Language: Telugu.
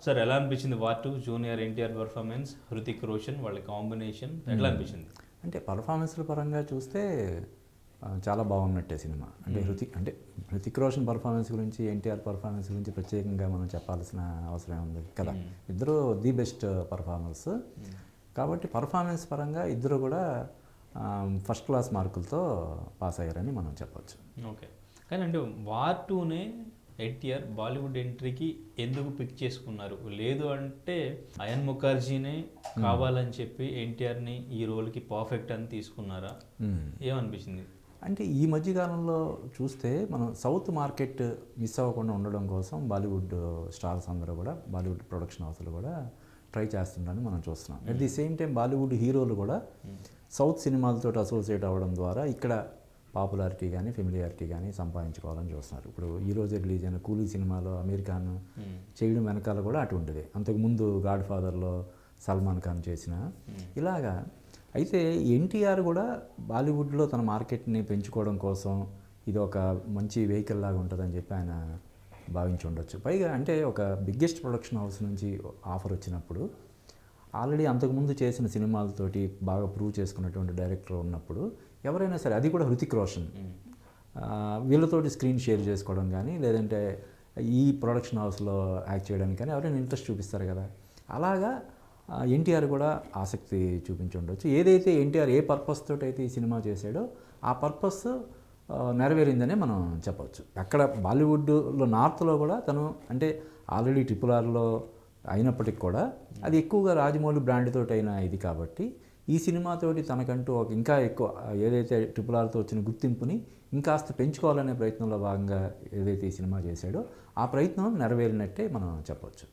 సార్ ఎలా అనిపించింది war two junior NTR performance, Hrithik Roshan వాళ్ళ కాంబినేషన్ ఎట్లా అనిపించింది? అంటే పర్ఫార్మెన్స్ల పరంగా చూస్తే చాలా బాగున్నట్టే సినిమా. అంటే హృతిక్ రోషన్ పర్ఫార్మెన్స్ గురించి, ఎన్టీఆర్ పర్ఫార్మెన్స్ గురించి ప్రత్యేకంగా మనం చెప్పాల్సిన అవసరం ఉంది కదా. ఇద్దరు ది బెస్ట్ పర్ఫార్మర్స్. కాబట్టి పర్ఫార్మెన్స్ పరంగా ఇద్దరు కూడా ఫస్ట్ క్లాస్ మార్కులతో పాస్ అయ్యారని మనం చెప్పొచ్చు. ఓకే, కానీ అంటే వార్ టూనే ఎన్టీఆర్ బాలీవుడ్ ఎంట్రీకి ఎందుకు పిక్ చేసుకున్నారు? లేదు అంటే అయాన్ ముఖర్జీనే కావాలని చెప్పి ఎన్టీఆర్ని ఈ రోల్కి పర్ఫెక్ట్ అని తీసుకున్నారా? ఏమనిపించింది? అంటే ఈ మధ్యకాలంలో చూస్తే మనం సౌత్ మార్కెట్ మిస్ అవ్వకుండా ఉండడం కోసం బాలీవుడ్ స్టార్స్ అందరూ కూడా, బాలీవుడ్ ప్రొడక్షన్ హౌస్లు కూడా ట్రై చేస్తుండని మనం చూస్తున్నాం. At the same time Bollywood హీరోలు కూడా సౌత్ సినిమాలతో అసోసియేట్ అవ్వడం ద్వారా ఇక్కడ పాపులారిటీ కానీ ఫెమిలియారిటీ కానీ సంపాదించుకోవాలని చూస్తున్నారు. ఇప్పుడు ఈరోజు రిలీజ్ అయిన కూలీ సినిమాలో అమీర్ ఖాన్ చేయడం వెనకాల కూడా అటువంటిదే. అంతకుముందు గాడ్ ఫాదర్లో సల్మాన్ ఖాన్ చేసిన ఇలాగా. అయితే ఎన్టీఆర్ కూడా బాలీవుడ్లో తన మార్కెట్ని పెంచుకోవడం కోసం ఇది ఒక మంచి వెహికల్ లాగా ఉంటుందని చెప్పి ఆయన భావించి ఉండొచ్చు. పైగా అంటే ఒక బిగ్గెస్ట్ ప్రొడక్షన్ హౌస్ నుంచి ఆఫర్ వచ్చినప్పుడు, ఆల్రెడీ అంతకుముందు చేసిన సినిమాలతోటి బాగా ప్రూవ్ చేసుకున్నటువంటి డైరెక్టర్ ఉన్నప్పుడు ఎవరైనా సరే, అది కూడా హృతిక్ రోషన్, వీళ్ళతోటి స్క్రీన్ షేర్ చేసుకోవడం కానీ, లేదంటే ఈ ప్రొడక్షన్ హౌస్లో యాక్ట్ చేయడానికి కానీ ఎవరైనా ఇంట్రెస్ట్ చూపిస్తారు కదా. అలాగా ఎన్టీఆర్ కూడా ఆసక్తి చూపించి ఉండొచ్చు. ఏదైతే ఎన్టీఆర్ ఏ పర్పస్ తోటి అయితే ఈ సినిమా చేశాడో ఆ పర్పస్ నెరవేరిందనే మనం చెప్పవచ్చు. అక్కడ బాలీవుడ్లో నార్త్లో కూడా తను అంటే ఆల్రెడీ RRRలో అయినప్పటికి కూడా అది ఎక్కువగా రాజమౌళి బ్రాండ్ తోటి అయిన ఇది కాబట్టి, ఈ సినిమాతోటి తనకంటూ ఒక ఇంకా ఎక్కువ ఏదైతే RRRతో వచ్చిన గుర్తింపుని ఇంకాస్త పెంచుకోవాలనే ప్రయత్నంలో భాగంగా ఏదైతే ఈ సినిమా చేశాడో ఆ ప్రయత్నం నెరవేరినట్టే మనం చెప్పవచ్చు.